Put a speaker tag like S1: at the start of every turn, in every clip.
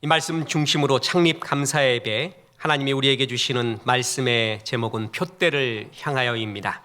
S1: 이 말씀 중심으로 창립 감사 예배, 하나님이 우리에게 주시는 말씀의 제목은 표대를 향하여입니다.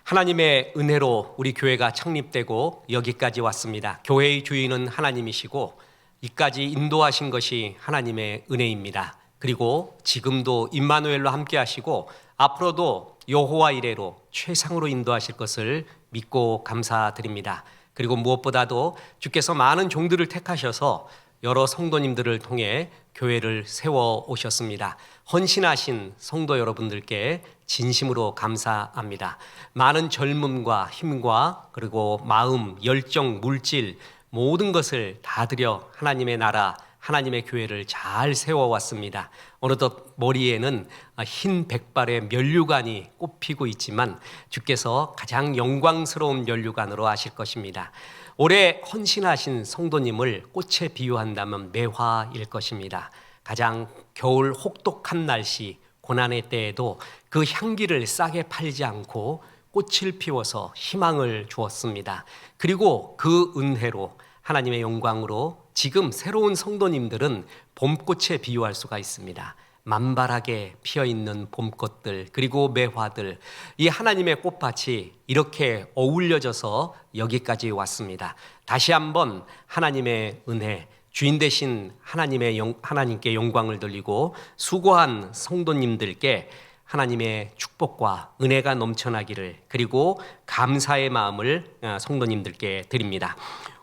S1: 하나님의 은혜로 우리 교회가 창립되고 여기까지 왔습니다. 교회의 주인은 하나님이시고 이까지 인도하신 것이 하나님의 은혜입니다. 그리고 지금도 임마누엘로 함께 하시고 앞으로도 여호와 이레로 최상으로 인도하실 것을 믿고 감사드립니다. 그리고 무엇보다도 주께서 많은 종들을 택하셔서 여러 성도님들을 통해 교회를 세워 오셨습니다. 헌신하신 성도 여러분들께 진심으로 감사합니다. 많은 젊음과 힘과 그리고 마음, 열정, 물질 모든 것을 다 들여 하나님의 나라, 하나님의 교회를 잘 세워왔습니다. 어느덧 머리에는 흰 백발의 면류관이 꼽히고 있지만 주께서 가장 영광스러운 면류관으로 하실 것입니다. 올해 헌신하신 성도님을 꽃에 비유한다면 매화일 것입니다. 가장 겨울 혹독한 날씨, 고난의 때에도 그 향기를 싸게 팔지 않고 꽃을 피워서 희망을 주었습니다. 그리고 그 은혜로 하나님의 영광으로 지금 새로운 성도님들은 봄꽃에 비유할 수가 있습니다. 만발하게 피어있는 봄꽃들 그리고 매화들, 이 하나님의 꽃밭이 이렇게 어울려져서 여기까지 왔습니다. 다시 한번 하나님의 은혜, 주인 되신 하나님께 영광을 돌리고 수고한 성도님들께 하나님의 축복과 은혜가 넘쳐나기를, 그리고 감사의 마음을 성도님들께 드립니다.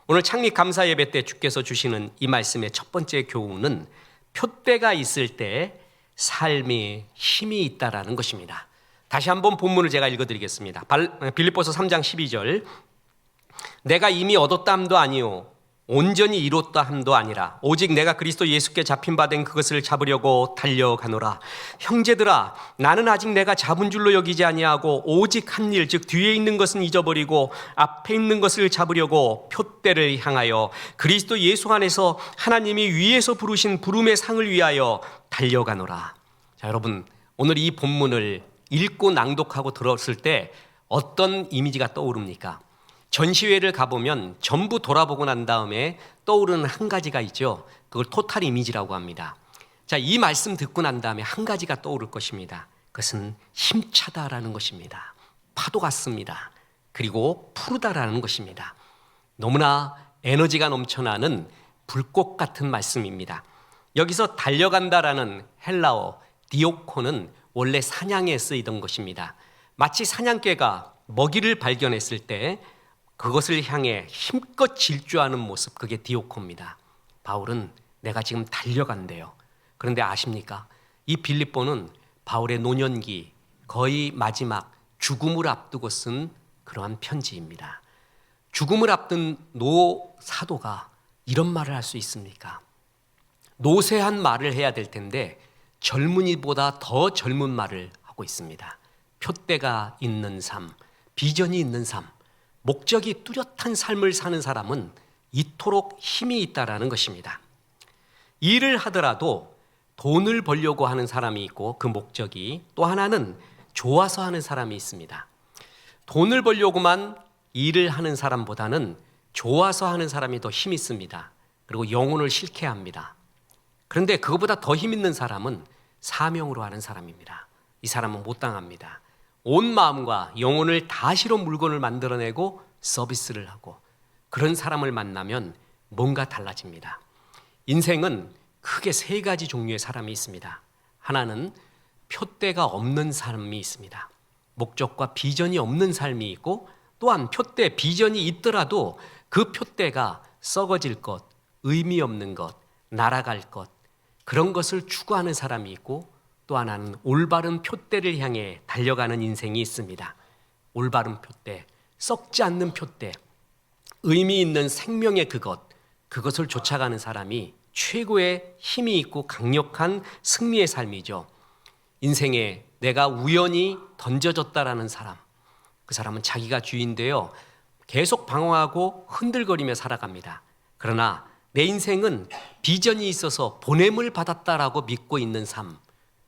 S1: 오늘 창립 감사 예배 때 주께서 주시는 이 말씀의 첫 번째 교훈은 표대가 있을 때 삶이 힘이 있다라는 것입니다. 다시 한번 본문을 제가 읽어드리겠습니다. 빌립보서 3장 12절, 내가 이미 얻었다 함도 아니요 온전히 이뤘다 함도 아니라 오직 내가 그리스도 예수께 잡힌 바 된 그것을 잡으려고 달려가노라. 형제들아, 나는 아직 내가 잡은 줄로 여기지 아니하고 오직 한 일, 즉 뒤에 있는 것은 잊어버리고 앞에 있는 것을 잡으려고 표대를 향하여 그리스도 예수 안에서 하나님이 위에서 부르신 부름의 상을 위하여 달려가노라. 자, 여러분, 오늘 이 본문을 읽고 낭독하고 들었을 때 어떤 이미지가 떠오릅니까? 전시회를 가보면 전부 돌아보고 난 다음에 떠오르는 한 가지가 있죠. 그걸 토탈 이미지라고 합니다. 자, 이 말씀 듣고 난 다음에 한 가지가 떠오를 것입니다. 그것은 힘차다라는 것입니다. 파도 같습니다. 그리고 푸르다라는 것입니다. 너무나 에너지가 넘쳐나는 불꽃 같은 말씀입니다. 여기서 달려간다라는 헬라어 디오코는 원래 사냥에 쓰이던 것입니다. 마치 사냥개가 먹이를 발견했을 때 그것을 향해 힘껏 질주하는 모습, 그게 디오코입니다. 바울은 내가 지금 달려간대요. 그런데 아십니까? 이 빌립보는 바울의 노년기, 거의 마지막 죽음을 앞두고 쓴 그러한 편지입니다. 죽음을 앞둔 노 사도가 이런 말을 할 수 있습니까? 노쇠한 말을 해야 될 텐데 젊은이보다 더 젊은 말을 하고 있습니다. 표대가 있는 삶, 비전이 있는 삶, 목적이 뚜렷한 삶을 사는 사람은 이토록 힘이 있다라는 것입니다. 일을 하더라도 돈을 벌려고 하는 사람이 있고 그 목적이, 또 하나는 좋아서 하는 사람이 있습니다. 돈을 벌려고만 일을 하는 사람보다는 좋아서 하는 사람이 더 힘이 있습니다. 그리고 영혼을 싫게 합니다. 그런데 그것보다 더 힘 있는 사람은 사명으로 하는 사람입니다. 이 사람은 못 당합니다. 온 마음과 영혼을 다 실어 물건을 만들어내고 서비스를 하고, 그런 사람을 만나면 뭔가 달라집니다. 인생은 크게 세 가지 종류의 사람이 있습니다. 하나는 표대가 없는 삶이 있습니다. 목적과 비전이 없는 삶이 있고, 또한 표대, 비전이 있더라도 그 표대가 썩어질 것, 의미 없는 것, 날아갈 것, 그런 것을 추구하는 사람이 있고, 또 하나는 올바른 표대를 향해 달려가는 인생이 있습니다. 올바른 표대, 썩지 않는 표대, 의미 있는 생명의 그것을 쫓아가는 사람이 최고의 힘이 있고 강력한 승리의 삶이죠. 인생에 내가 우연히 던져졌다라는 사람, 그 사람은 자기가 주인데요, 계속 방황하고 흔들거리며 살아갑니다. 그러나 내 인생은 비전이 있어서 보냄을 받았다라고 믿고 있는 삶,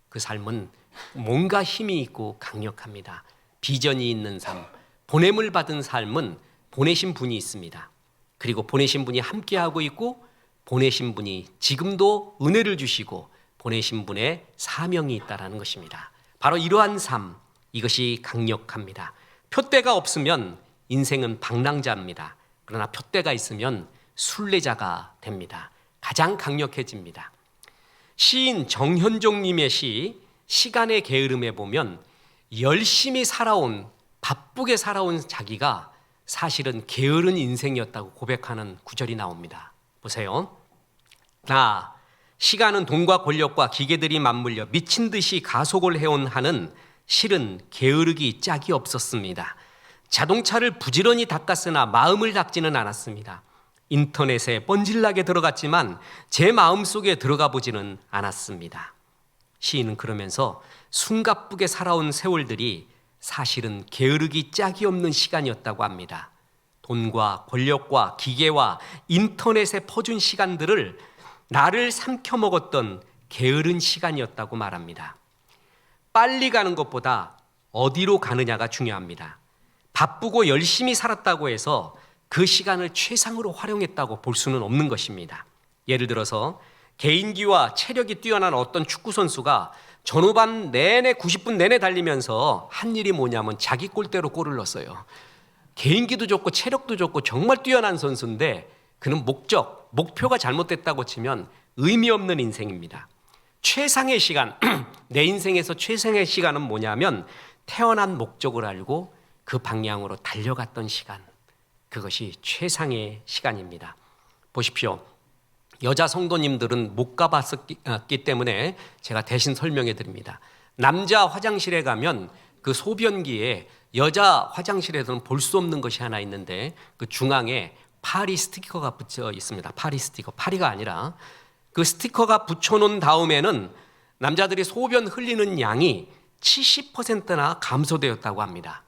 S1: 그 삶은 뭔가 힘이 있고 강력합니다. 비전이 있는 삶, 보냄을 받은 삶은 보내신 분이 있습니다. 그리고 보내신 분이 함께하고 있고 보내신 분이 지금도 은혜를 주시고 보내신 분의 사명이 있다라는 것입니다. 바로 이러한 삶, 이것이 강력합니다. 표대가 없으면 인생은 방랑자입니다. 그러나 표대가 있으면 순례자가 됩니다. 가장 강력해집니다. 시인 정현종님의 시 시간의 게으름에 보면 열심히 살아온, 바쁘게 살아온 자기가 사실은 게으른 인생이었다고 고백하는 구절이 나옵니다. 보세요. 시간은 돈과 권력과 기계들이 맞물려 미친 듯이 가속을 해온 한은 실은 게으르기 짝이 없었습니다. 자동차를 부지런히 닦았으나 마음을 닦지는 않았습니다. 인터넷에 뻔질나게 들어갔지만 제 마음속에 들어가 보지는 않았습니다. 시인은 그러면서 숨가쁘게 살아온 세월들이 사실은 게으르기 짝이 없는 시간이었다고 합니다. 돈과 권력과 기계와 인터넷에 퍼준 시간들을 나를 삼켜먹었던 게으른 시간이었다고 말합니다. 빨리 가는 것보다 어디로 가느냐가 중요합니다. 바쁘고 열심히 살았다고 해서 그 시간을 최상으로 활용했다고 볼 수는 없는 것입니다. 예를 들어서 개인기와 체력이 뛰어난 어떤 축구 선수가 전후반 내내 90분 내내 달리면서 한 일이 뭐냐면 자기 골대로 골을 넣었어요. 개인기도 좋고 체력도 좋고 정말 뛰어난 선수인데 그는 목표가 잘못됐다고 치면 의미 없는 인생입니다. 최상의 시간, 내 인생에서 최상의 시간은 뭐냐면 태어난 목적을 알고 그 방향으로 달려갔던 시간, 그것이 최상의 시간입니다. 보십시오. 여자 성도님들은 못 가봤기 때문에 제가 대신 설명해 드립니다. 남자 화장실에 가면 그 소변기에 여자 화장실에서는 볼 수 없는 것이 하나 있는데 그 중앙에 파리 스티커가 붙여 있습니다. 파리 스티커, 파리가 아니라 그 스티커가 붙여놓은 다음에는 남자들이 소변 흘리는 양이 70%나 감소되었다고 합니다.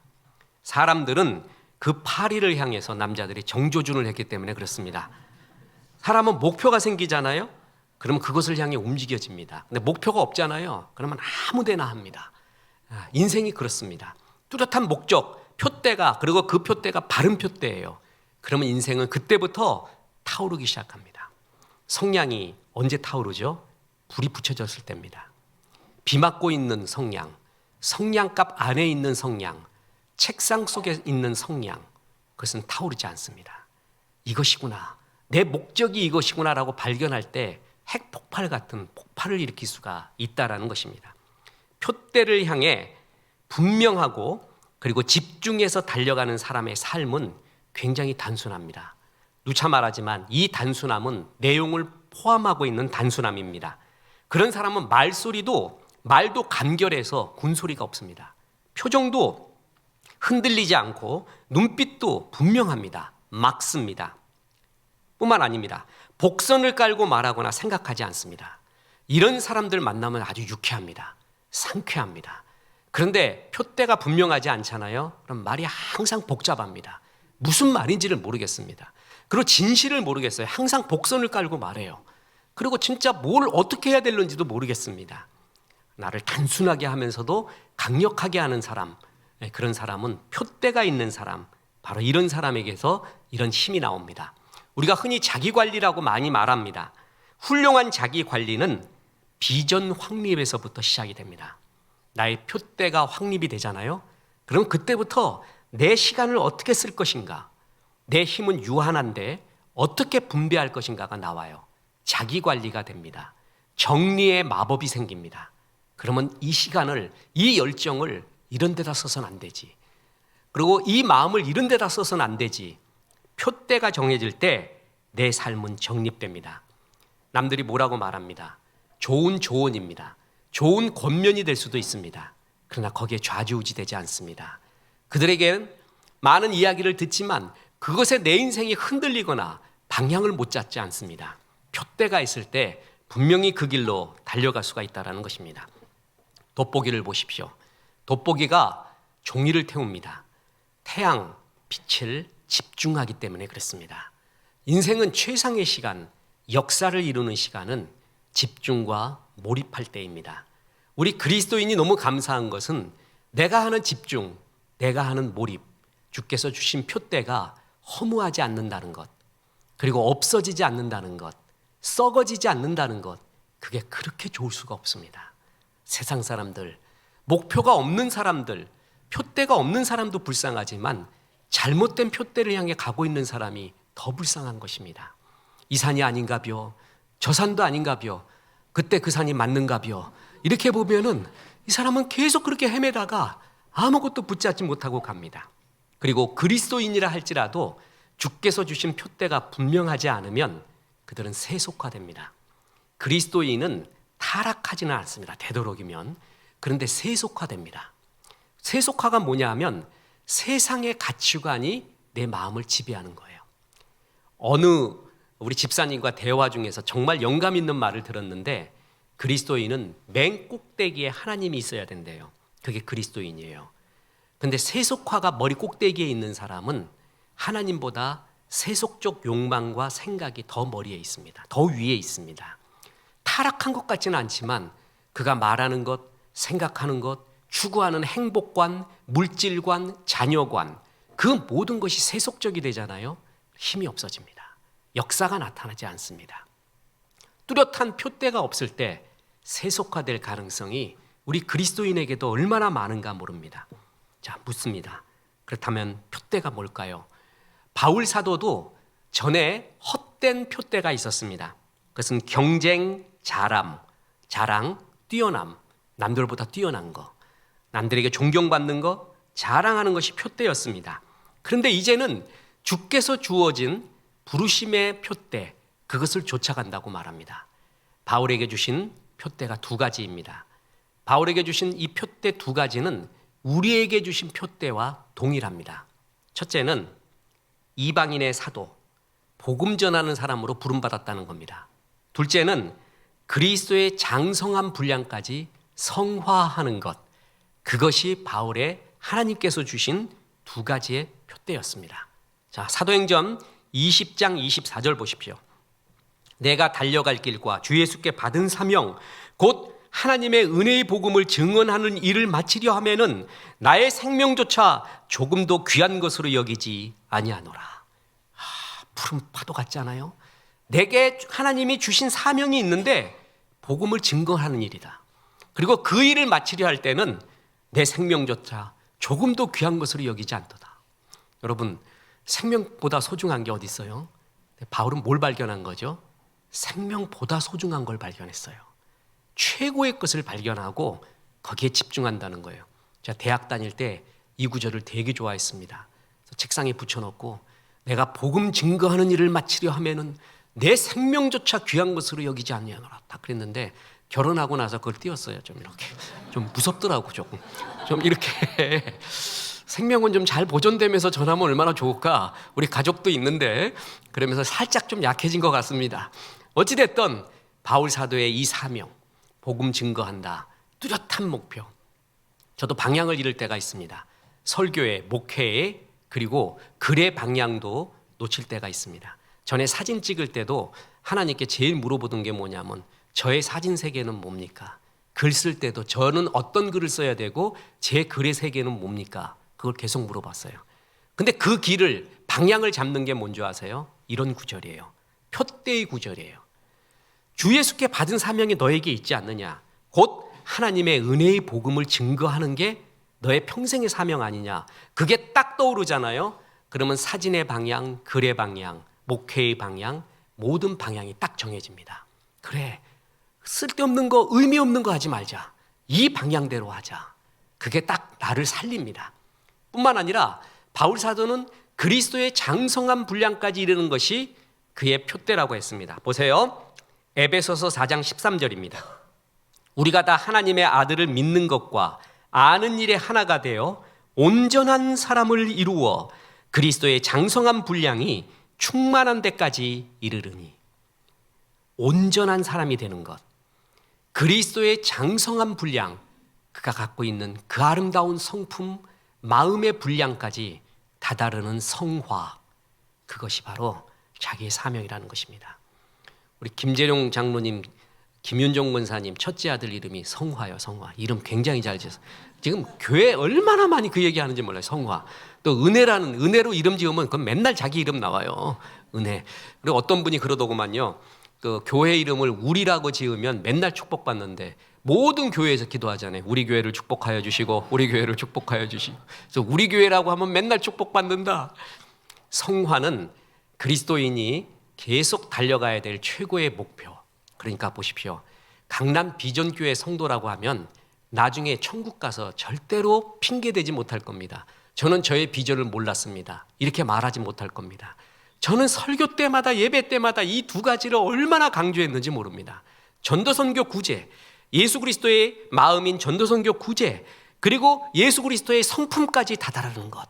S1: 사람들은 그 파리를 향해서 남자들이 정조준을 했기 때문에 그렇습니다. 사람은 목표가 생기잖아요. 그러면 그것을 향해 움직여집니다. 근데 목표가 없잖아요. 그러면 아무 데나 합니다. 인생이 그렇습니다. 뚜렷한 목적, 표대가, 그리고 그 표대가 바른 표대예요. 그러면 인생은 그때부터 타오르기 시작합니다. 성냥이 언제 타오르죠? 불이 붙여졌을 때입니다. 비 맞고 있는 성냥, 성냥갑 안에 있는 성냥, 책상 속에 있는 성냥, 그것은 타오르지 않습니다. 이것이구나, 내 목적이 이것이구나라고 발견할 때 핵폭발 같은 폭발을 일으킬 수가 있다라는 것입니다. 표대를 향해 분명하고 그리고 집중해서 달려가는 사람의 삶은 굉장히 단순합니다. 누차 말하지만 이 단순함은 내용을 포함하고 있는 단순함입니다. 그런 사람은 말도 간결해서 군소리가 없습니다. 표정도 흔들리지 않고 눈빛도 분명합니다. 막습니다. 뿐만 아닙니다. 복선을 깔고 말하거나 생각하지 않습니다. 이런 사람들 만나면 아주 유쾌합니다. 상쾌합니다. 그런데 표대가 분명하지 않잖아요. 그럼 말이 항상 복잡합니다. 무슨 말인지를 모르겠습니다. 그리고 진실을 모르겠어요. 항상 복선을 깔고 말해요. 그리고 진짜 뭘 어떻게 해야 될는지도 모르겠습니다. 나를 단순하게 하면서도 강력하게 하는 사람, 그런 사람은 표대가 있는 사람, 바로 이런 사람에게서 이런 힘이 나옵니다. 우리가 흔히 자기관리라고 많이 말합니다. 훌륭한 자기관리는 비전 확립에서부터 시작이 됩니다. 나의 표대가 확립이 되잖아요. 그럼 그때부터 내 시간을 어떻게 쓸 것인가, 내 힘은 유한한데 어떻게 분배할 것인가가 나와요. 자기관리가 됩니다. 정리의 마법이 생깁니다. 그러면 이 시간을, 이 열정을 이런 데다 써서는 안 되지. 그리고 이 마음을 이런 데다 써서는 안 되지. 표대가 정해질 때 내 삶은 정립됩니다. 남들이 뭐라고 말합니다. 좋은 조언입니다. 좋은 권면이 될 수도 있습니다. 그러나 거기에 좌지우지되지 않습니다. 그들에게는 많은 이야기를 듣지만 그것에 내 인생이 흔들리거나 방향을 못 잡지 않습니다. 표대가 있을 때 분명히 그 길로 달려갈 수가 있다는 것입니다. 돋보기를 보십시오. 돋보기가 종이를 태웁니다. 태양, 빛을 집중하기 때문에 그렇습니다. 인생은 최상의 시간, 역사를 이루는 시간은 집중과 몰입할 때입니다. 우리 그리스도인이 너무 감사한 것은 내가 하는 집중, 내가 하는 몰입, 주께서 주신 표대가 허무하지 않는다는 것, 그리고 없어지지 않는다는 것, 썩어지지 않는다는 것, 그게 그렇게 좋을 수가 없습니다. 세상 사람들, 목표가 없는 사람들, 표대가 없는 사람도 불쌍하지만 잘못된 표대를 향해 가고 있는 사람이 더 불쌍한 것입니다. 이 산이 아닌가벼, 저 산도 아닌가벼, 그때 그 산이 맞는가벼, 이렇게 보면은 이 사람은 계속 그렇게 헤매다가 아무것도 붙잡지 못하고 갑니다. 그리고 그리스도인이라 할지라도 주께서 주신 표대가 분명하지 않으면 그들은 세속화됩니다. 그리스도인은 타락하지는 않습니다. 되도록이면. 그런데 세속화됩니다. 세속화가 뭐냐 하면 세상의 가치관이 내 마음을 지배하는 거예요. 어느 우리 집사님과 대화 중에서 정말 영감 있는 말을 들었는데, 그리스도인은 맨 꼭대기에 하나님이 있어야 된대요. 그게 그리스도인이에요. 근데 세속화가 머리 꼭대기에 있는 사람은 하나님보다 세속적 욕망과 생각이 더 머리에 있습니다. 더 위에 있습니다. 타락한 것 같지는 않지만 그가 말하는 것, 생각하는 것, 추구하는 행복관, 물질관, 자녀관, 그 모든 것이 세속적이 되잖아요. 힘이 없어집니다. 역사가 나타나지 않습니다. 뚜렷한 표대가 없을 때 세속화될 가능성이 우리 그리스도인에게도 얼마나 많은가 모릅니다. 자, 묻습니다. 그렇다면 표대가 뭘까요? 바울 사도도 전에 헛된 표대가 있었습니다. 그것은 경쟁, 자랑, 뛰어남, 남들보다 뛰어난 거, 남들에게 존경받는 거, 자랑하는 것이 표대였습니다. 그런데 이제는 주께서 주어진 부르심의 표대, 그것을 쫓아간다고 말합니다. 바울에게 주신 표대가 두 가지입니다. 바울에게 주신 이 표대 두 가지는 우리에게 주신 표대와 동일합니다. 첫째는 이방인의 사도, 복음 전하는 사람으로 부름받았다는 겁니다. 둘째는 그리스도의 장성한 분량까지 성화하는 것, 그것이 바울의 하나님께서 주신 두 가지의 표대였습니다. 자, 사도행전 20장 24절 보십시오. 내가 달려갈 길과 주 예수께 받은 사명, 곧 하나님의 은혜의 복음을 증언하는 일을 마치려 하면은 나의 생명조차 조금도 귀한 것으로 여기지 아니하노라. 푸른 파도 같지 않아요? 내게 하나님이 주신 사명이 있는데 복음을 증거하는 일이다. 그리고 그 일을 마치려 할 때는 내 생명조차 조금도 귀한 것으로 여기지 않도다. 여러분, 생명보다 소중한 게 어디 있어요? 바울은 뭘 발견한 거죠? 생명보다 소중한 걸 발견했어요. 최고의 것을 발견하고 거기에 집중한다는 거예요. 제가 대학 다닐 때 이 구절을 되게 좋아했습니다. 책상에 붙여놓고 내가 복음 증거하는 일을 마치려 하면은 내 생명조차 귀한 것으로 여기지 않냐노라. 다 그랬는데 결혼하고 나서 그걸 띄웠어요. 좀 이렇게 좀 무섭더라고. 조금 좀 이렇게 생명은 좀 잘 보존되면서 전하면 얼마나 좋을까. 우리 가족도 있는데 그러면서 살짝 좀 약해진 것 같습니다. 어찌됐든 바울 사도의 이 사명, 복음 증거한다, 뚜렷한 목표. 저도 방향을 잃을 때가 있습니다. 설교에, 목회에, 그리고 글의 방향도 놓칠 때가 있습니다. 전에 사진 찍을 때도 하나님께 제일 물어보던 게 뭐냐면 저의 사진 세계는 뭡니까? 글 쓸 때도 저는 어떤 글을 써야 되고 제 글의 세계는 뭡니까? 그걸 계속 물어봤어요. 근데 그 길을, 방향을 잡는 게 뭔지 아세요? 이런 구절이에요. 표대의 구절이에요. 주 예수께 받은 사명이 너에게 있지 않느냐? 곧 하나님의 은혜의 복음을 증거하는 게 너의 평생의 사명 아니냐? 그게 딱 떠오르잖아요. 그러면 사진의 방향, 글의 방향, 목회의 방향, 모든 방향이 딱 정해집니다. 그래, 쓸데없는 거, 의미 없는 거 하지 말자. 이 방향대로 하자. 그게 딱 나를 살립니다. 뿐만 아니라 바울 사도는 그리스도의 장성한 분량까지 이르는 것이 그의 표대라고 했습니다. 보세요. 에베소서 4장 13절입니다. 우리가 다 하나님의 아들을 믿는 것과 아는 일에 하나가 되어 온전한 사람을 이루어 그리스도의 장성한 분량이 충만한 데까지 이르르니. 온전한 사람이 되는 것, 그리스도의 장성한 분량, 그가 갖고 있는 그 아름다운 성품, 마음의 분량까지 다다르는 성화, 그것이 바로 자기의 사명이라는 것입니다. 우리 김재룡 장로님, 김윤종 권사님 첫째 아들 이름이 성화요. 성화. 이름 굉장히 잘 지었어요. 지금 교회 얼마나 많이 그 얘기하는지 몰라요. 성화. 또 은혜로 이름 지으면 그건 맨날 자기 이름 나와요. 은혜. 그리고 어떤 분이 그러더구만요. 그 교회 이름을 우리라고 지으면 맨날 축복받는데 모든 교회에서 기도하잖아요. 우리 교회를 축복하여 주시고 우리 교회를 축복하여 주시고. 그래서 우리 교회라고 하면 맨날 축복받는다. 성화는 그리스도인이 계속 달려가야 될 최고의 목표. 그러니까 보십시오. 강남 비전교회 성도라고 하면 나중에 천국 가서 절대로 핑계대지 못할 겁니다. 저는 저의 비전을 몰랐습니다. 이렇게 말하지 못할 겁니다. 저는 설교 때마다 예배 때마다 이 두 가지를 얼마나 강조했는지 모릅니다. 전도선교 구제, 예수 그리스도의 마음인 전도선교 구제, 그리고 예수 그리스도의 성품까지 다다르는 것.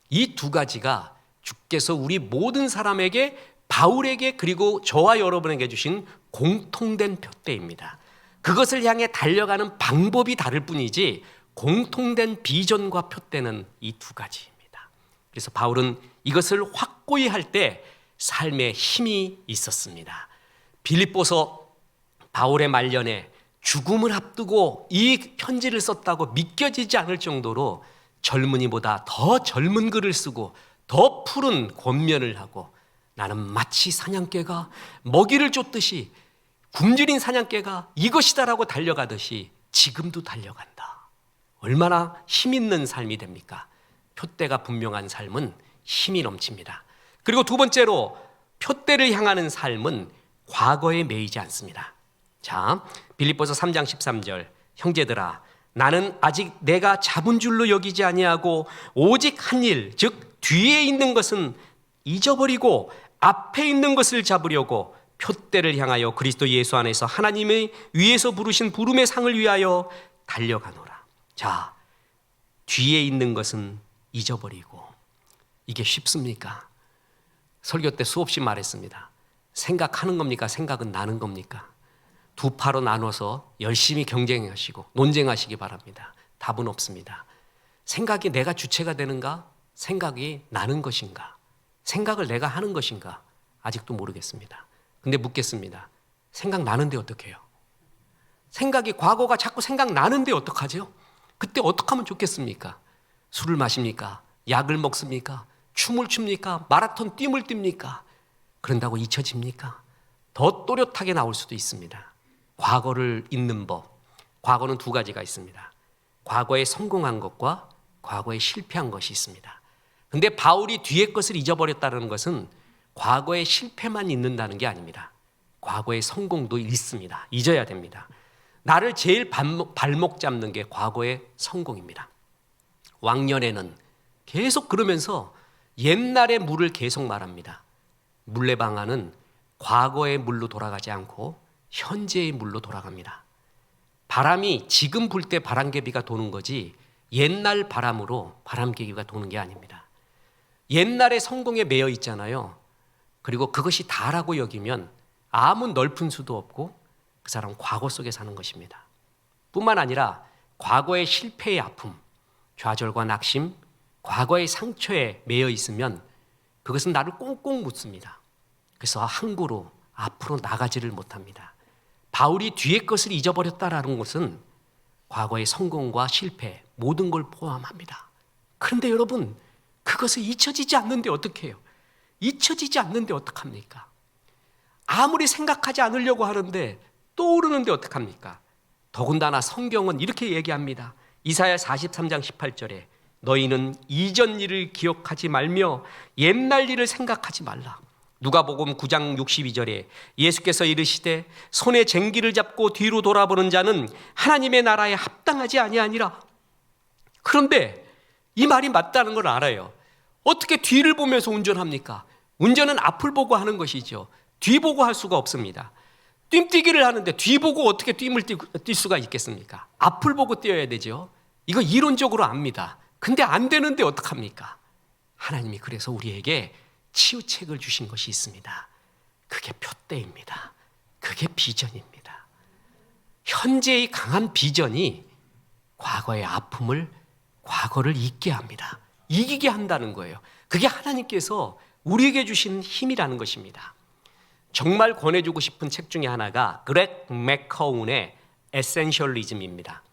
S1: 이 두 가지가 주께서 우리 모든 사람에게, 바울에게, 그리고 저와 여러분에게 주신 공통된 표대입니다. 그것을 향해 달려가는 방법이 다를 뿐이지 공통된 비전과 표대는 이 두 가지입니다. 그래서 바울은 이것을 확고히 할 때 삶에 힘이 있었습니다. 빌립보서 바울의 말년에 죽음을 앞두고 이 편지를 썼다고 믿겨지지 않을 정도로 젊은이보다 더 젊은 글을 쓰고 더 푸른 권면을 하고, 나는 마치 사냥개가 먹이를 쫓듯이, 굶주린 사냥개가 이것이다라고 달려가듯이 지금도 달려간다. 얼마나 힘 있는 삶이 됩니까? 표대가 분명한 삶은 힘이 넘칩니다. 그리고 두 번째로, 표대를 향하는 삶은 과거에 매이지 않습니다. 자, 빌립보서 3장 13절, 형제들아 나는 아직 내가 잡은 줄로 여기지 아니하고 오직 한 일, 즉 뒤에 있는 것은 잊어버리고 앞에 있는 것을 잡으려고 표대를 향하여 그리스도 예수 안에서 하나님의 위에서 부르신 부름의 상을 위하여 달려가노라. 자, 뒤에 있는 것은 잊어버리고. 이게 쉽습니까? 설교 때 수없이 말했습니다. 생각하는 겁니까? 생각은 나는 겁니까? 두 파로 나눠서 열심히 경쟁하시고 논쟁하시기 바랍니다. 답은 없습니다. 생각이 내가 주체가 되는가? 생각이 나는 것인가? 생각을 내가 하는 것인가? 아직도 모르겠습니다. 근데 묻겠습니다. 생각나는데 어떻게 해요? 생각이, 과거가 자꾸 생각나는데 어떡하죠? 그때 어떻게 하면 좋겠습니까? 술을 마십니까? 약을 먹습니까? 춤을 춥니까? 마라톤 뛰물 뜁니까? 그런다고 잊혀집니까? 더 또렷하게 나올 수도 있습니다. 과거를 잊는 법. 과거는 두 가지가 있습니다. 과거에 성공한 것과 과거에 실패한 것이 있습니다. 근데 바울이 뒤의 것을 잊어버렸다는 것은 과거의 실패만 잊는다는 게 아닙니다. 과거의 성공도 잊습니다. 잊어야 됩니다. 나를 제일 발목 잡는 게 과거의 성공입니다. 왕년에는 계속 그러면서 옛날의 물을 계속 말합니다. 물레방아는 과거의 물로 돌아가지 않고 현재의 물로 돌아갑니다. 바람이 지금 불 때 바람개비가 도는 거지 옛날 바람으로 바람개비가 도는 게 아닙니다. 옛날의 성공에 매여 있잖아요. 그리고 그것이 다라고 여기면 아무 넓은 수도 없고 그 사람은 과거 속에 사는 것입니다. 뿐만 아니라 과거의 실패의 아픔, 좌절과 낙심, 과거의 상처에 매여 있으면 그것은 나를 꽁꽁 묻습니다. 그래서 항구로 앞으로 나가지를 못합니다. 바울이 뒤의 것을 잊어버렸다라는 것은 과거의 성공과 실패, 모든 걸 포함합니다. 그런데 여러분, 그것을 잊혀지지 않는데 어떻게 해요? 잊혀지지 않는데 어떡합니까? 아무리 생각하지 않으려고 하는데 떠오르는데 어떡합니까? 더군다나 성경은 이렇게 얘기합니다. 이사야 43장 18절에 너희는 이전 일을 기억하지 말며 옛날 일을 생각하지 말라. 누가복음 9장 62절에 예수께서 이르시되 손에 쟁기를 잡고 뒤로 돌아보는 자는 하나님의 나라에 합당하지 아니하니라. 그런데 이 말이 맞다는 걸 알아요. 어떻게 뒤를 보면서 운전합니까? 운전은 앞을 보고 하는 것이죠. 뒤 보고 할 수가 없습니다. 뜀뛰기를 하는데 뒤 보고 어떻게 뛸 수가 있겠습니까? 앞을 보고 뛰어야 되죠. 이거 이론적으로 압니다. 근데 안 되는데 어떡합니까? 하나님이 그래서 우리에게 치유책을 주신 것이 있습니다. 그게 표대입니다. 그게 비전입니다. 현재의 강한 비전이 과거의 아픔을, 과거를 잊게 합니다. 이기게 한다는 거예요. 그게 하나님께서 우리에게 주신 힘이라는 것입니다. 정말 권해주고 싶은 책 중에 하나가 그렉 맥커운의 에센셜리즘입니다.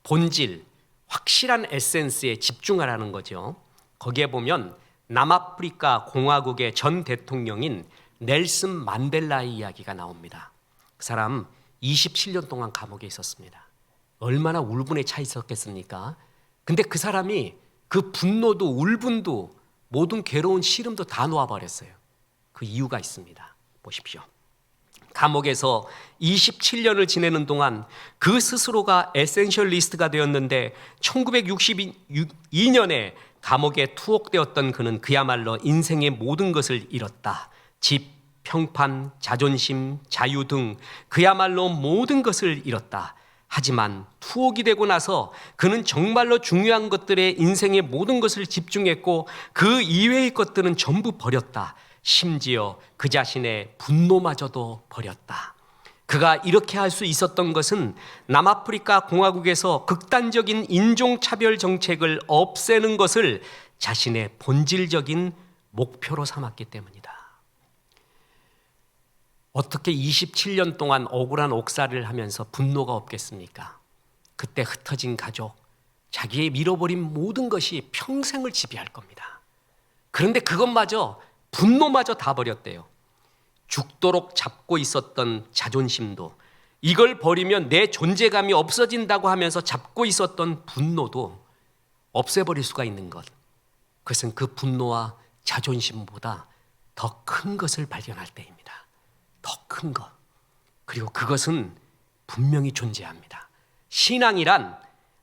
S1: 본질, 확실한 에센스에 집중하라는 거죠. 거기에 보면 남아프리카 공화국의 전 대통령인 넬슨 만델라의 이야기가 나옵니다. 그 사람 27년 동안 감옥에 있었습니다. 얼마나 울분에 차 있었겠습니까? 근데 그 사람이 그 분노도 울분도 모든 괴로운 시름도 다 놓아버렸어요. 그 이유가 있습니다. 보십시오. 감옥에서 27년을 지내는 동안 그 스스로가 에센셜리스트가 되었는데 1962년에 감옥에 투옥되었던 그는 그야말로 인생의 모든 것을 잃었다. 집, 평판, 자존심, 자유 등 그야말로 모든 것을 잃었다. 하지만 투옥이 되고 나서 그는 정말로 중요한 것들에 인생의 모든 것을 집중했고 그 이외의 것들은 전부 버렸다. 심지어 그 자신의 분노마저도 버렸다. 그가 이렇게 할 수 있었던 것은 남아프리카 공화국에서 극단적인 인종차별 정책을 없애는 것을 자신의 본질적인 목표로 삼았기 때문이다. 어떻게 27년 동안 억울한 옥살이를 하면서 분노가 없겠습니까? 그때 흩어진 가족, 자기의 잃어버린 모든 것이 평생을 지배할 겁니다. 그런데 그것마저, 분노마저 다 버렸대요. 죽도록 잡고 있었던 자존심도, 이걸 버리면 내 존재감이 없어진다고 하면서 잡고 있었던 분노도 없애버릴 수가 있는 것. 그것은 그 분노와 자존심보다 더 큰 것을 발견할 때입니다. 더 큰 것. 그리고 그것은 분명히 존재합니다. 신앙이란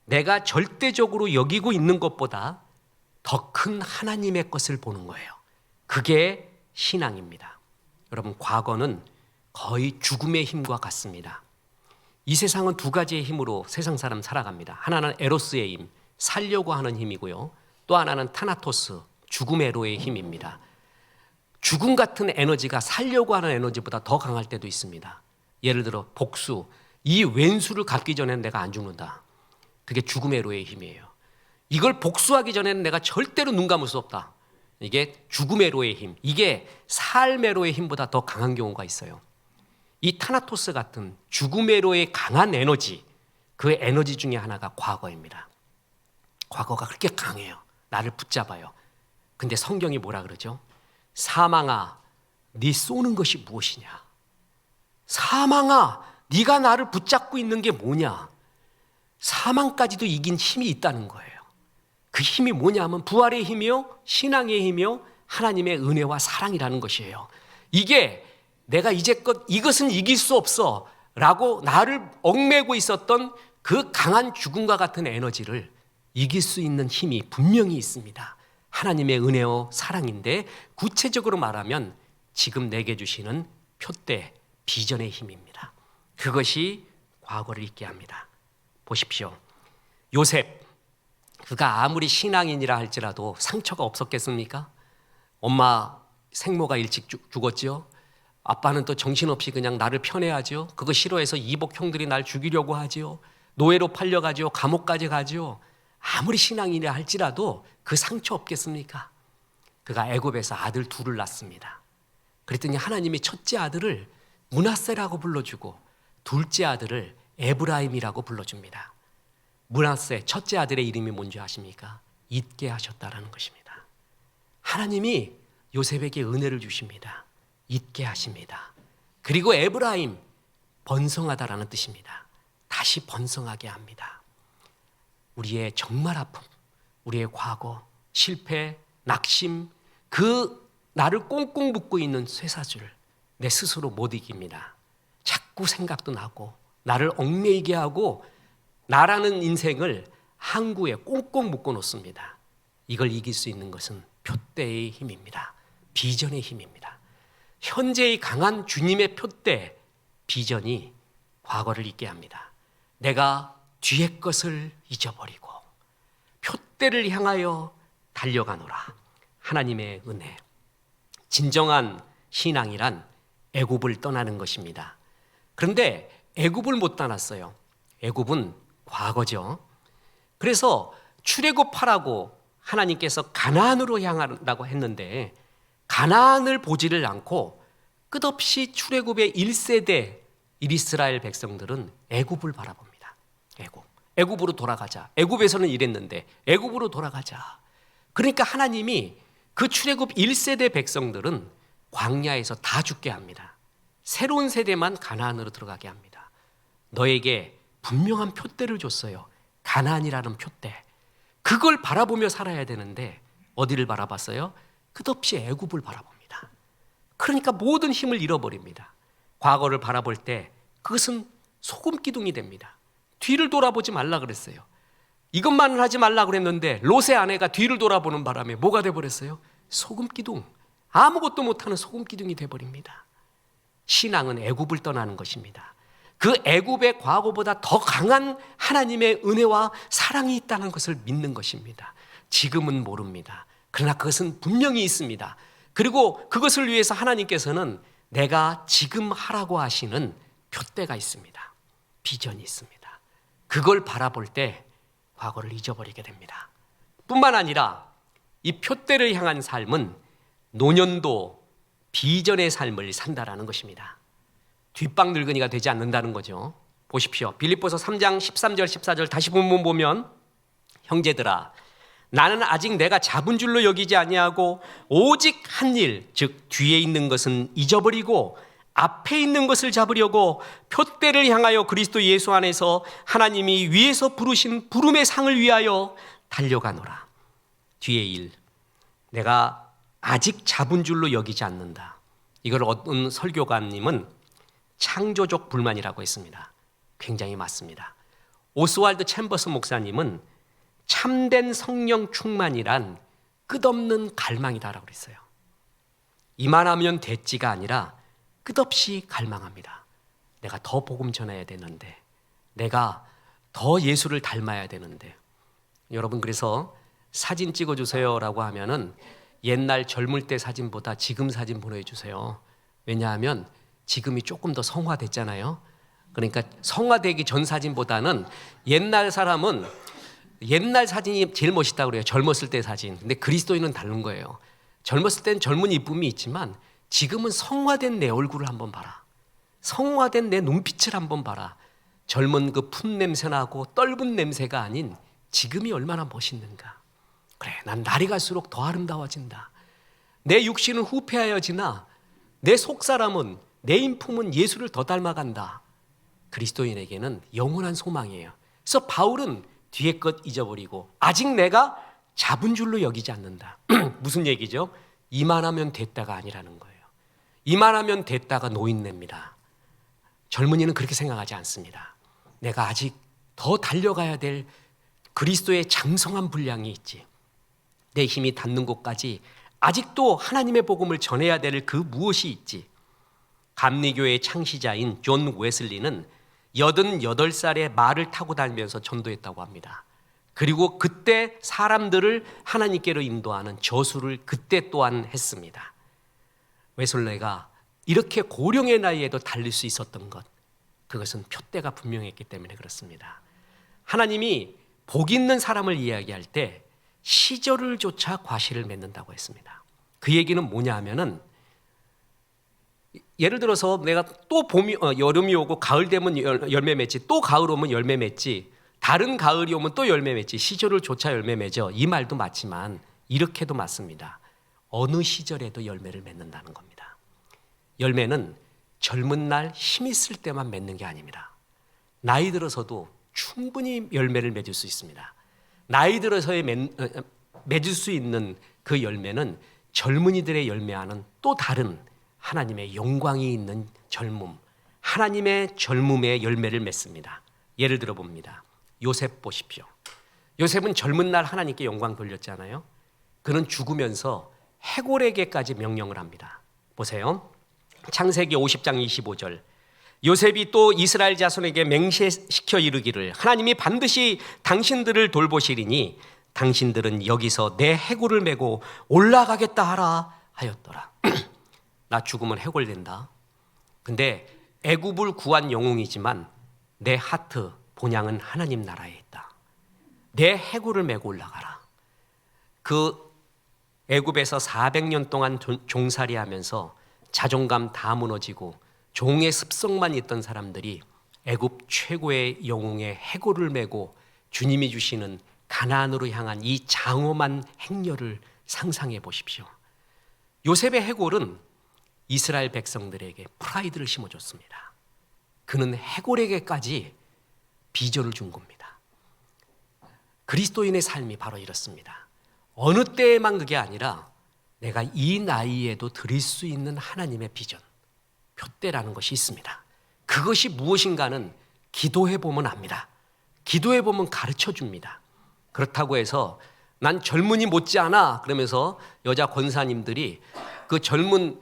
S1: 내가 절대적으로 여기고 있는 것보다 더 큰 하나님의 것을 보는 거예요. 그게 신앙입니다. 여러분, 과거는 거의 죽음의 힘과 같습니다. 이 세상은 두 가지의 힘으로 세상 사람 살아갑니다. 하나는 에로스의 힘, 살려고 하는 힘이고요. 또 하나는 타나토스, 죽음의 에로의 힘입니다. 죽음 같은 에너지가 살려고 하는 에너지보다 더 강할 때도 있습니다. 예를 들어 복수, 이 왼수를 갚기 전에는 내가 안 죽는다. 그게 죽음의 에로의 힘이에요. 이걸 복수하기 전에는 내가 절대로 눈 감을 수 없다. 이게 죽음의 에로의 힘, 이게 삶의 에로의 힘보다 더 강한 경우가 있어요. 이 타나토스 같은 죽음의 에로의 강한 에너지, 그 에너지 중에 하나가 과거입니다. 과거가 그렇게 강해요. 나를 붙잡아요. 근데 성경이 뭐라 그러죠? 사망아, 네 쏘는 것이 무엇이냐? 사망아, 네가 나를 붙잡고 있는 게 뭐냐? 사망까지도 이긴 힘이 있다는 거예요. 그 힘이 뭐냐면 부활의 힘이요, 신앙의 힘이요, 하나님의 은혜와 사랑이라는 것이에요. 이게 내가 이제껏 이것은 이길 수 없어 라고 나를 얽매고 있었던 그 강한 죽음과 같은 에너지를 이길 수 있는 힘이 분명히 있습니다. 하나님의 은혜와 사랑인데, 구체적으로 말하면 지금 내게 주시는 표대, 비전의 힘입니다. 그것이 과거를 잊게 합니다. 보십시오. 요셉, 그가 아무리 신앙인이라 할지라도 상처가 없었겠습니까? 엄마 생모가 일찍 죽었죠. 아빠는 또 정신없이 그냥 나를 편애하죠. 그거 싫어해서 이복 형들이 날 죽이려고 하죠. 노예로 팔려가죠. 감옥까지 가죠. 아무리 신앙인이라 할지라도 그 상처 없겠습니까? 그가 애굽에서 아들 둘을 낳습니다. 그랬더니 하나님이 첫째 아들을 므낫세라고 불러주고 둘째 아들을 에브라임이라고 불러줍니다. 므낫세 첫째 아들의 이름이 뭔지 아십니까? 잊게 하셨다라는 것입니다. 하나님이 요셉에게 은혜를 주십니다. 잊게 하십니다. 그리고 에브라임, 번성하다라는 뜻입니다. 다시 번성하게 합니다. 우리의 정말 아픔, 우리의 과거, 실패, 낙심, 그 나를 꽁꽁 묶고 있는 쇠사슬, 내 스스로 못 이깁니다. 자꾸 생각도 나고 나를 얽매이게 하고 나라는 인생을 항구에 꽁꽁 묶어 놓습니다. 이걸 이길 수 있는 것은 표대의 힘입니다. 비전의 힘입니다. 현재의 강한 주님의 표대, 비전이 과거를 잊게 합니다. 내가 뒤의 것을 잊어버리고 표대를 향하여 달려가노라. 하나님의 은혜. 진정한 신앙이란 애굽을 떠나는 것입니다. 그런데 애굽을 못 떠났어요. 애굽은 과거죠. 그래서 출애굽하라고 하나님께서 가나안으로 향하라고 했는데 가나안을 보지를 않고 끝없이 출애굽의 1세대 이스라엘 백성들은 애굽을 바라봅니다. 애굽으로 돌아가자. 애굽에서는 이랬는데 애굽으로 돌아가자. 그러니까 하나님이 그 출애굽 1세대 백성들은 광야에서 다 죽게 합니다. 새로운 세대만 가나안으로 들어가게 합니다. 너에게 분명한 표대를 줬어요. 가나안이라는 표대. 그걸 바라보며 살아야 되는데 어디를 바라봤어요? 끝없이 애굽을 바라봅니다. 그러니까 모든 힘을 잃어버립니다. 과거를 바라볼 때 그것은 소금 기둥이 됩니다. 뒤를 돌아보지 말라 그랬어요. 이것만은 하지 말라 그랬는데 롯의 아내가 뒤를 돌아보는 바람에 뭐가 돼버렸어요? 소금 기둥. 아무것도 못하는 소금 기둥이 돼버립니다. 신앙은 애굽을 떠나는 것입니다. 그 애굽의 과거보다 더 강한 하나님의 은혜와 사랑이 있다는 것을 믿는 것입니다. 지금은 모릅니다. 그러나 그것은 분명히 있습니다. 그리고 그것을 위해서 하나님께서는 내가 지금 하라고 하시는 표대가 있습니다. 비전이 있습니다. 그걸 바라볼 때 과거를 잊어버리게 됩니다. 뿐만 아니라 이 표대를 향한 삶은 노년도 비전의 삶을 산다라는 것입니다. 뒷방 늙은이가 되지 않는다는 거죠. 보십시오. 빌립보서 3장 13절 14절 다시 본문 보면 형제들아 나는 아직 내가 잡은 줄로 여기지 아니하고 오직 한 일 즉 뒤에 있는 것은 잊어버리고 앞에 있는 것을 잡으려고 표대를 향하여 그리스도 예수 안에서 하나님이 위에서 부르신 부름의 상을 위하여 달려가노라. 뒤의 일 내가 아직 잡은 줄로 여기지 않는다. 이걸 어떤 설교가님은 창조적 불만이라고 했습니다. 굉장히 맞습니다. 오스왈드 챔버스 목사님은 참된 성령 충만이란 끝없는 갈망이다라고 그랬어요. 이만하면 됐지가 아니라 끝없이 갈망합니다. 내가 더 복음 전해야 되는데, 내가 더 예수를 닮아야 되는데. 여러분 그래서 사진 찍어주세요라고 하면은 옛날 젊을 때 사진보다 지금 사진 보내주세요. 왜냐하면 지금이 조금 더 성화됐잖아요. 그러니까 성화되기 전 사진보다는 옛날 사람은 옛날 사진이 제일 멋있다고 그래요. 젊었을 때 사진. 근데 그리스도인은 다른 거예요. 젊었을 땐 젊은 이쁨이 있지만 지금은 성화된 내 얼굴을 한번 봐라. 성화된 내 눈빛을 한번 봐라. 젊은 그 풋 냄새 나고 떫은 냄새가 아닌 지금이 얼마나 멋있는가. 그래, 난 날이 갈수록 더 아름다워진다. 내 육신은 후패하여지나 내 속사람은, 내 인품은 예수를 더 닮아간다. 그리스도인에게는 영원한 소망이에요. 그래서 바울은 뒤에 것 잊어버리고 아직 내가 잡은 줄로 여기지 않는다. 무슨 얘기죠? 이만하면 됐다가 아니라는 거예요. 이만하면 됐다가 노인네입니다. 젊은이는 그렇게 생각하지 않습니다. 내가 아직 더 달려가야 될 그리스도의 장성한 분량이 있지. 내 힘이 닿는 곳까지 아직도 하나님의 복음을 전해야 될 그 무엇이 있지. 감리교의 창시자인 존 웨슬리는 88살에 말을 타고 다니면서 전도했다고 합니다. 그리고 그때 사람들을 하나님께로 인도하는 저수를 그때 또한 했습니다. 웨슬리가 이렇게 고령의 나이에도 달릴 수 있었던 것, 그것은 표대가 분명했기 때문에 그렇습니다. 하나님이 복 있는 사람을 이야기할 때 시절을 조차 과실을 맺는다고 했습니다. 그 얘기는 뭐냐 하면은 예를 들어서 내가 또 여름이 오고 가을 되면 열매 맺지, 또 가을 오면 열매 맺지, 다른 가을이 오면 또 열매 맺지, 시절을 조차 열매 맺어. 이 말도 맞지만 이렇게도 맞습니다. 어느 시절에도 열매를 맺는다는 겁니다. 열매는 젊은 날 힘 있을 때만 맺는 게 아닙니다. 나이 들어서도 충분히 열매를 맺을 수 있습니다. 나이 들어서에 맺을 수 있는 그 열매는 젊은이들의 열매와는 또 다른 하나님의 영광이 있는 젊음, 하나님의 젊음의 열매를 맺습니다. 예를 들어 봅니다. 요셉 보십시오. 요셉은 젊은 날 하나님께 영광 돌렸잖아요. 그는 죽으면서 해골에게까지 명령을 합니다. 보세요. 창세기 50장 25절. 요셉이 또 이스라엘 자손에게 맹세시켜 이르기를 하나님이 반드시 당신들을 돌보시리니 당신들은 여기서 내 해골을 메고 올라가겠다 하라 하였더라. 나 죽으면 해골된다. 근데 애굽을 구한 영웅이지만 내 하트 본향은 하나님 나라에 있다. 내 해골을 메고 올라가라. 그 애굽에서 400년 동안 종살이하면서 자존감 다 무너지고 종의 습성만 있던 사람들이 애굽 최고의 영웅의 해골을 메고 주님이 주시는 가나안으로 향한 이 장엄한 행렬을 상상해 보십시오. 요셉의 해골은 이스라엘 백성들에게 프라이드를 심어줬습니다. 그는 해골에게까지 비전을 준 겁니다. 그리스도인의 삶이 바로 이렇습니다. 어느 때에만 그게 아니라 내가 이 나이에도 드릴 수 있는 하나님의 비전, 표대라는 것이 있습니다. 그것이 무엇인가는 기도해 보면 압니다. 기도해 보면 가르쳐 줍니다. 그렇다고 해서 난 젊은이 못지않아 그러면서 여자 권사님들이 그 젊은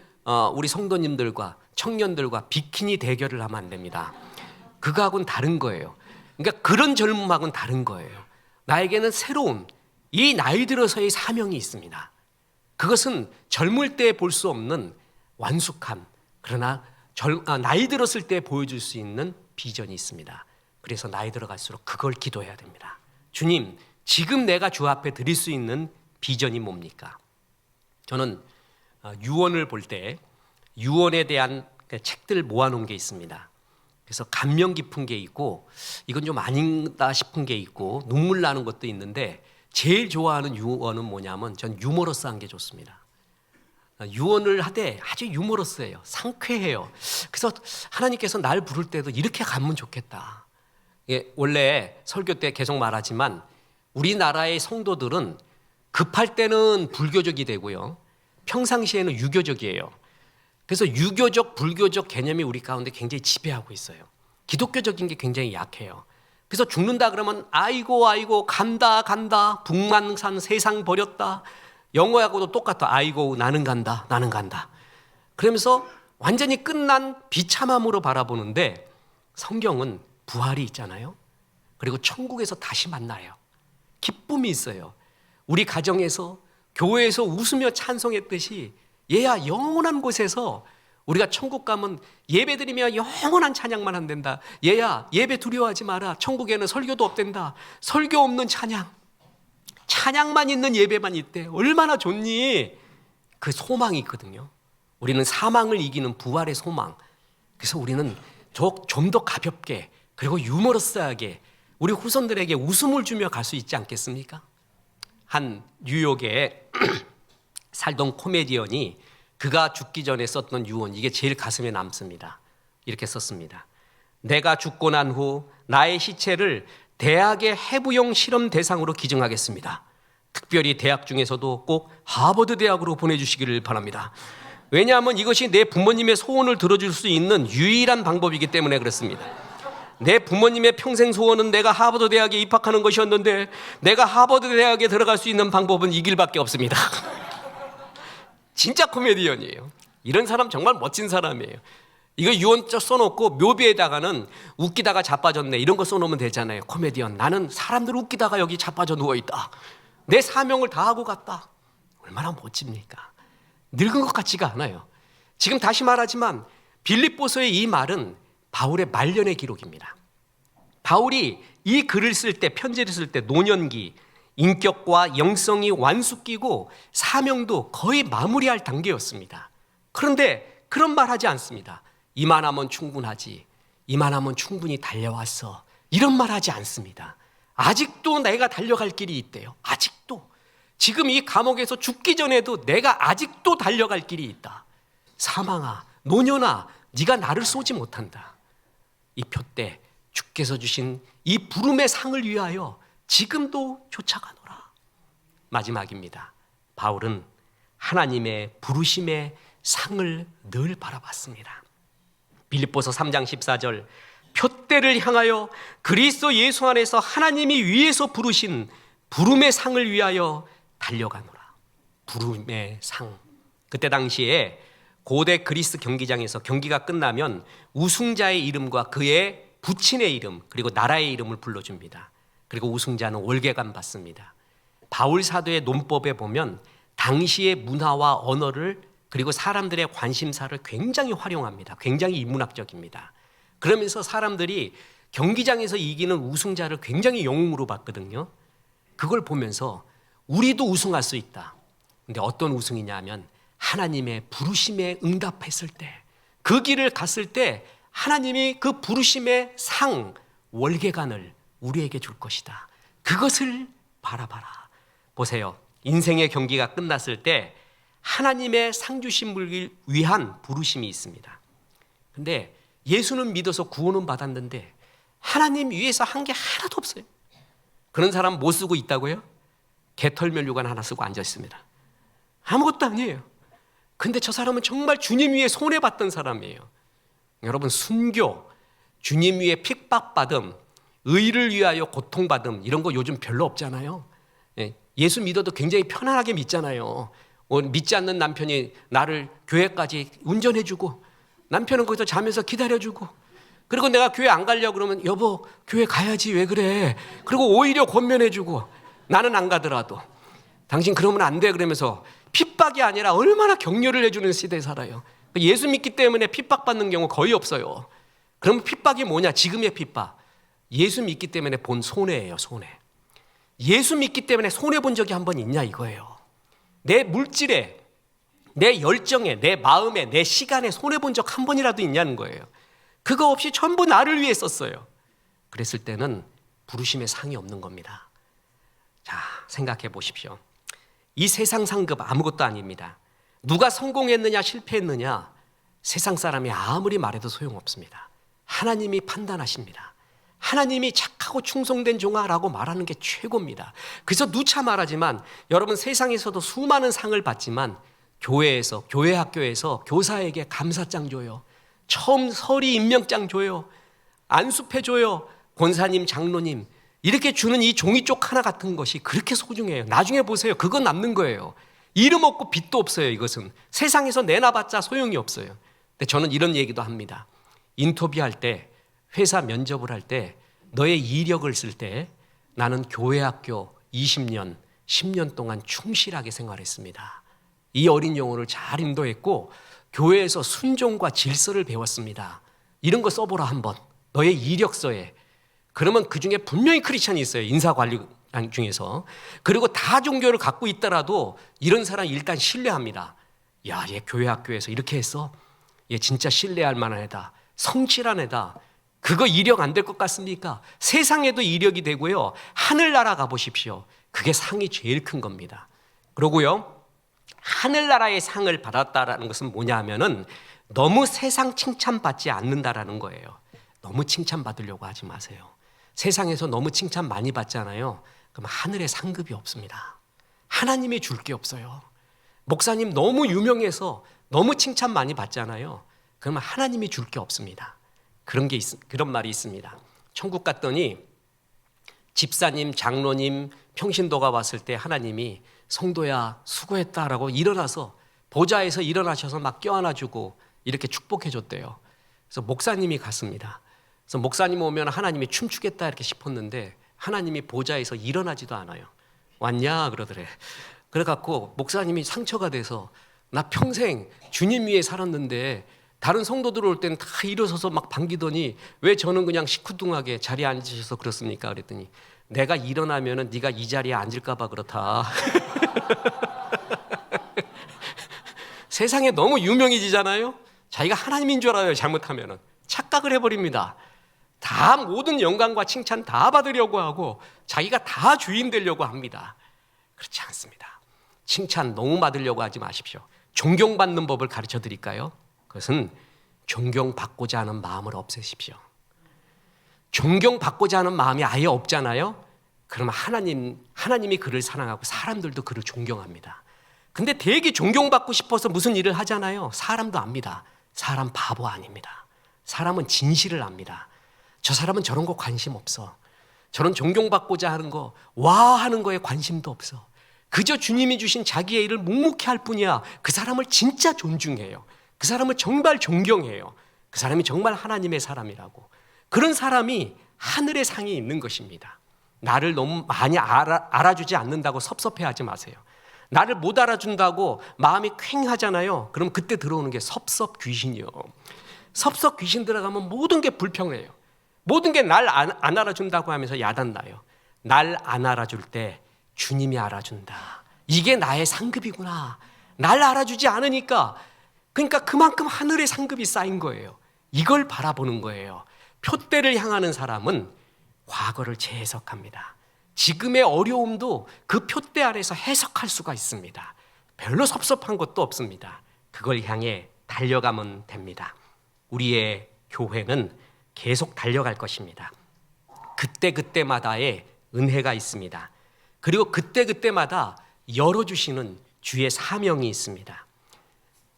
S1: 우리 성도님들과 청년들과 비키니 대결을 하면 안 됩니다. 그거하고는 다른 거예요. 그러니까 그런 젊음하고는 다른 거예요. 나에게는 새로운 이 나이 들어서의 사명이 있습니다. 그것은 젊을 때 볼 수 없는 완숙함, 그러나 나이 들었을 때 보여줄 수 있는 비전이 있습니다. 그래서 나이 들어갈수록 그걸 기도해야 됩니다. 주님, 지금 내가 주 앞에 드릴 수 있는 비전이 뭡니까? 저는 유언을 볼 때 유언에 대한 책들을 모아놓은 게 있습니다. 그래서 감명 깊은 게 있고 이건 좀 아니다 싶은 게 있고 눈물 나는 것도 있는데 제일 좋아하는 유언은 뭐냐면 전 유머러스한 게 좋습니다. 유언을 하되 아주 유머러스해요. 상쾌해요. 그래서 하나님께서 날 부를 때도 이렇게 가면 좋겠다. 원래 설교 때 계속 말하지만 우리나라의 성도들은 급할 때는 불교적이 되고요. 평상시에는 유교적이에요. 그래서 유교적, 불교적 개념이 우리 가운데 굉장히 지배하고 있어요. 기독교적인 게 굉장히 약해요. 그래서 죽는다 그러면 아이고 간다 북만산 세상 버렸다. 영어하고도 똑같아. 아이고 나는 간다. 그러면서 완전히 끝난 비참함으로 바라보는데 성경은 부활이 있잖아요. 그리고 천국에서 다시 만나요. 기쁨이 있어요. 우리 가정에서 교회에서 웃으며 찬송했듯이 얘야 영원한 곳에서 우리가 천국 가면 예배드리며 영원한 찬양만 한단다. 얘야 예배 두려워하지 마라. 천국에는 설교도 없단다. 설교 없는 찬양만 있는 예배만 있대. 얼마나 좋니? 그 소망이 있거든요. 우리는 사망을 이기는 부활의 소망. 그래서 우리는 좀 더 가볍게 그리고 유머러스하게 우리 후손들에게 웃음을 주며 갈 수 있지 않겠습니까? 한 뉴욕에 살던 코미디언이 그가 죽기 전에 썼던 유언, 이게 제일 가슴에 남습니다. 이렇게 썼습니다. 내가 죽고 난 후 나의 시체를 대학의 해부용 실험 대상으로 기증하겠습니다. 특별히 대학 중에서도 꼭 하버드 대학으로 보내주시기를 바랍니다. 왜냐하면 이것이 내 부모님의 소원을 들어줄 수 있는 유일한 방법이기 때문에 그렇습니다. 내 부모님의 평생 소원은 내가 하버드 대학에 입학하는 것이었는데 내가 하버드 대학에 들어갈 수 있는 방법은 이 길밖에 없습니다. 진짜 코미디언이에요. 이런 사람 정말 멋진 사람이에요. 이거 유언 써놓고 묘비에다가는 웃기다가 자빠졌네 이런 거 써놓으면 되잖아요. 코미디언, 나는 사람들 웃기다가 여기 자빠져 누워있다. 내 사명을 다하고 갔다. 얼마나 멋집니까? 늙은 것 같지가 않아요. 지금 다시 말하지만 빌립보서의 이 말은 바울의 말년의 기록입니다. 바울이 이 글을 쓸 때, 편지를 쓸 때 노년기, 인격과 영성이 완숙기고 사명도 거의 마무리할 단계였습니다. 그런데 그런 말 하지 않습니다. 이만하면 충분하지. 이만하면 충분히 달려왔어. 이런 말 하지 않습니다. 아직도 내가 달려갈 길이 있대요. 아직도. 지금 이 감옥에서 죽기 전에도 내가 아직도 달려갈 길이 있다. 사망아, 노년아, 네가 나를 쏘지 못한다. 이 표대, 주께서 주신 이 부름의 상을 위하여 지금도 쫓아가노라. 마지막입니다. 바울은 하나님의 부르심의 상을 늘 바라봤습니다. 빌립보서 3장 14절, 표대를 향하여 그리스도 예수 안에서 하나님이 위에서 부르신 부름의 상을 위하여 달려가노라. 부름의 상. 그때 당시에 고대 그리스 경기장에서 경기가 끝나면 우승자의 이름과 그의 부친의 이름 그리고 나라의 이름을 불러줍니다. 그리고 우승자는 월계관 받습니다. 바울 사도의 논법에 보면 당시의 문화와 언어를 그리고 사람들의 관심사를 굉장히 활용합니다. 굉장히 인문학적입니다. 그러면서 사람들이 경기장에서 이기는 우승자를 굉장히 영웅으로 봤거든요. 그걸 보면서 우리도 우승할 수 있다. 근데 어떤 우승이냐 하면 하나님의 부르심에 응답했을 때, 그 길을 갔을 때 하나님이 그 부르심의 상, 월계관을 우리에게 줄 것이다. 그것을 바라봐라. 보세요. 인생의 경기가 끝났을 때 하나님의 상 주심을 위한 부르심이 있습니다. 근데 예수는 믿어서 구원은 받았는데 하나님 위해서 한 게 하나도 없어요. 그런 사람 뭐 쓰고 있다고요? 개털면류관 하나 쓰고 앉아 있습니다. 아무것도 아니에요. 근데 저 사람은 정말 주님 위에 손해봤던 사람이에요. 여러분, 순교, 주님 위에 핍박받음, 의를 위하여 고통받음, 이런 거 요즘 별로 없잖아요. 예수 믿어도 굉장히 편안하게 믿잖아요. 믿지 않는 남편이 나를 교회까지 운전해주고, 남편은 거기서 자면서 기다려주고, 그리고 내가 교회 안 가려고 그러면 여보 교회 가야지 왜 그래, 그리고 오히려 권면해주고, 나는 안 가더라도 당신 그러면 안 돼 그러면서 핍박이 아니라 얼마나 격려를 해주는 시대에 살아요. 예수 믿기 때문에 핍박받는 경우 거의 없어요. 그러면 핍박이 뭐냐? 지금의 핍박, 예수 믿기 때문에 본 손해예요. 손해. 예수 믿기 때문에 손해 본 적이 한 번 있냐 이거예요. 내 물질에, 내 열정에, 내 마음에, 내 시간에 손해 본 적 한 번이라도 있냐는 거예요. 그거 없이 전부 나를 위해 썼어요. 그랬을 때는 부르심의 상이 없는 겁니다. 자, 생각해 보십시오. 이 세상 상급 아무것도 아닙니다. 누가 성공했느냐 실패했느냐 세상 사람이 아무리 말해도 소용없습니다. 하나님이 판단하십니다. 하나님이 착하고 충성된 종아라고 말하는 게 최고입니다. 그래서 누차 말하지만 여러분, 세상에서도 수많은 상을 받지만 교회에서, 교회 학교에서 교사에게 감사장 줘요. 처음 서리 임명장 줘요. 안수패 줘요. 권사님, 장로님, 이렇게 주는 이 종이쪽 하나 같은 것이 그렇게 소중해요. 나중에 보세요. 그건 남는 거예요. 이름 없고 빚도 없어요. 이것은 세상에서 내놔봤자 소용이 없어요. 근데 저는 이런 얘기도 합니다. 인터뷰할 때, 회사 면접을 할 때, 너의 이력을 쓸 때 나는 교회 학교 20년, 10년 동안 충실하게 생활했습니다. 이 어린 영혼을 잘 인도했고 교회에서 순종과 질서를 배웠습니다. 이런 거 써보라 한번, 너의 이력서에. 그러면 그 중에 분명히 크리스찬이 있어요. 인사관리 중에서. 그리고 다 종교를 갖고 있더라도 이런 사람 일단 신뢰합니다. 야, 얘 교회 학교에서 이렇게 했어? 얘 진짜 신뢰할 만한 애다. 성실한 애다. 그거 이력 안 될 것 같습니까? 세상에도 이력이 되고요. 하늘나라 가보십시오. 그게 상이 제일 큰 겁니다. 그러고요, 하늘나라의 상을 받았다라는 것은 뭐냐 하면은 너무 세상 칭찬받지 않는다라는 거예요. 너무 칭찬받으려고 하지 마세요. 세상에서 너무 칭찬 많이 받잖아요. 그럼 하늘에 상급이 없습니다. 하나님이 줄 게 없어요. 목사님 너무 유명해서 너무 칭찬 많이 받잖아요. 그러면 하나님이 줄 게 없습니다. 그런 말이 있습니다. 천국 갔더니 집사님, 장로님, 평신도가 왔을 때 하나님이 성도야 수고했다라고 일어나서 보좌에서 일어나셔서 막 껴안아주고 이렇게 축복해 줬대요. 그래서 목사님이 갔습니다. 그래서 목사님 오면 하나님이 춤추겠다 이렇게 싶었는데 하나님이 보좌에서 일어나지도 않아요. 왔냐 그러더래. 그래갖고 목사님이 상처가 돼서 나 평생 주님 위에 살았는데 다른 성도들 올 때는 다 일어서서 막 반기더니 왜 저는 그냥 시큰둥하게 자리에 앉으셔서 그렇습니까? 그랬더니 내가 일어나면은 네가 이 자리에 앉을까 봐 그렇다. 세상에 너무 유명해지잖아요. 자기가 하나님인 줄 알아요. 잘못하면은 착각을 해버립니다. 다 모든 영광과 칭찬 다 받으려고 하고 자기가 다 주인 되려고 합니다. 그렇지 않습니다. 칭찬 너무 받으려고 하지 마십시오. 존경받는 법을 가르쳐 드릴까요? 그것은 존경받고자 하는 마음을 없애십시오. 존경받고자 하는 마음이 아예 없잖아요. 그러면 하나님이 그를 사랑하고 사람들도 그를 존경합니다. 근데 되게 존경받고 싶어서 무슨 일을 하잖아요. 사람도 압니다. 사람 바보 아닙니다. 사람은 진실을 압니다. 저 사람은 저런 거 관심 없어. 저런 존경받고자 하는 거, 와 하는 거에 관심도 없어. 그저 주님이 주신 자기의 일을 묵묵히 할 뿐이야. 그 사람을 진짜 존중해요. 그 사람을 정말 존경해요. 그 사람이 정말 하나님의 사람이라고. 그런 사람이 하늘의 상이 있는 것입니다. 나를 너무 많이 알아주지 않는다고 섭섭해하지 마세요. 나를 못 알아준다고 마음이 퀭하잖아요. 그럼 그때 들어오는 게 섭섭 귀신이요. 섭섭 귀신 들어가면 모든 게 불평해요. 모든 게 날 안 알아준다고 하면서 야단나요. 날 안 알아줄 때 주님이 알아준다. 이게 나의 상급이구나. 날 알아주지 않으니까, 그러니까 그만큼 하늘의 상급이 쌓인 거예요. 이걸 바라보는 거예요. 표대를 향하는 사람은 과거를 재해석합니다. 지금의 어려움도 그 표대 아래서 해석할 수가 있습니다. 별로 섭섭한 것도 없습니다. 그걸 향해 달려가면 됩니다. 우리의 교회는 계속 달려갈 것입니다. 그때그때마다의 은혜가 있습니다. 그리고 그때그때마다 열어주시는 주의 사명이 있습니다.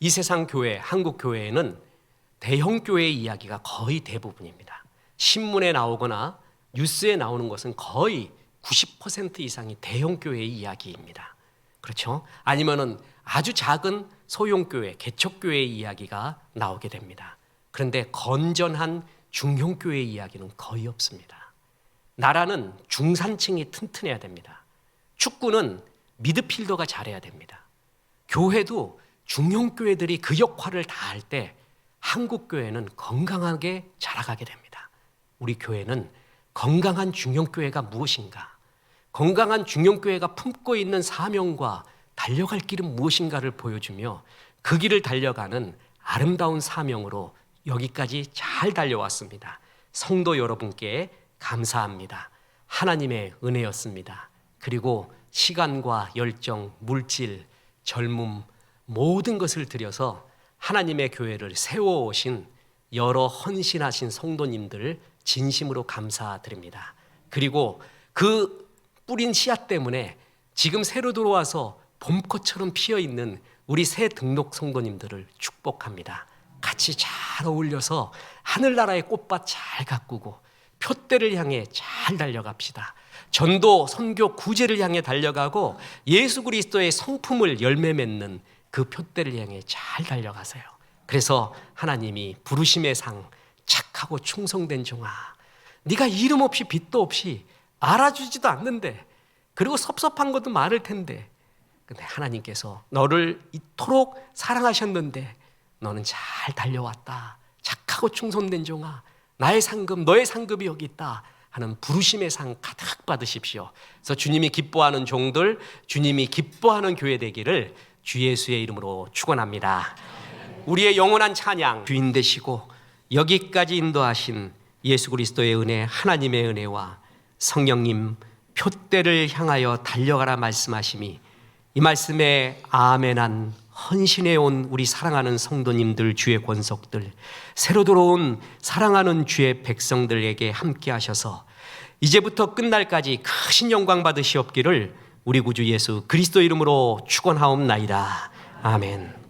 S1: 이 세상 교회, 한국 교회에는 대형 교회의 이야기가 거의 대부분입니다. 신문에 나오거나 뉴스에 나오는 것은 거의 90% 이상이 대형 교회의 이야기입니다. 그렇죠? 아니면은 아주 작은 소형 교회, 개척 교회의 이야기가 나오게 됩니다. 그런데 건전한 중형 교회의 이야기는 거의 없습니다. 나라는 중산층이 튼튼해야 됩니다. 축구는 미드필더가 잘해야 됩니다. 교회도 중형 교회들이 그 역할을 다 할 때 한국 교회는 건강하게 자라가게 됩니다. 우리 교회는 건강한 중형 교회가 무엇인가? 건강한 중형 교회가 품고 있는 사명과 달려갈 길은 무엇인가를 보여주며 그 길을 달려가는 아름다운 사명으로 여기까지 잘 달려왔습니다. 성도 여러분께 감사합니다. 하나님의 은혜였습니다. 그리고 시간과 열정, 물질, 젊음 모든 것을 들여서 하나님의 교회를 세워오신 여러 헌신하신 성도님들 진심으로 감사드립니다. 그리고 그 뿌린 씨앗 때문에 지금 새로 들어와서 봄꽃처럼 피어있는 우리 새 등록 성도님들을 축복합니다. 같이 잘 어울려서 하늘나라의 꽃밭 잘 가꾸고 표대를 향해 잘 달려갑시다. 전도, 선교, 구제를 향해 달려가고 예수 그리스도의 성품을 열매 맺는 그 표대를 향해 잘 달려가세요. 그래서 하나님이 부르심의 상, 착하고 충성된 종아, 네가 이름 없이 빚도 없이 알아주지도 않는데, 그리고 섭섭한 것도 많을 텐데, 근데 하나님께서 너를 이토록 사랑하셨는데 너는 잘 달려왔다. 착하고 충성된 종아, 나의 상급, 너의 상급이 여기 있다 하는 부르심의 상 가득 받으십시오. 그래서 주님이 기뻐하는 종들, 주님이 기뻐하는 교회 되기를 주 예수의 이름으로 축원합니다. 우리의 영원한 찬양, 주인 되시고 여기까지 인도하신 예수 그리스도의 은혜, 하나님의 은혜와 성령님 표대를 향하여 달려가라 말씀하심이 이 말씀에 아멘한 헌신해 온 우리 사랑하는 성도님들, 주의 권속들, 새로 들어온 사랑하는 주의 백성들에게 함께 하셔서 이제부터 끝날까지 크신 영광 받으시옵기를 우리 구주 예수 그리스도 이름으로 축원하옵나이다. 아멘.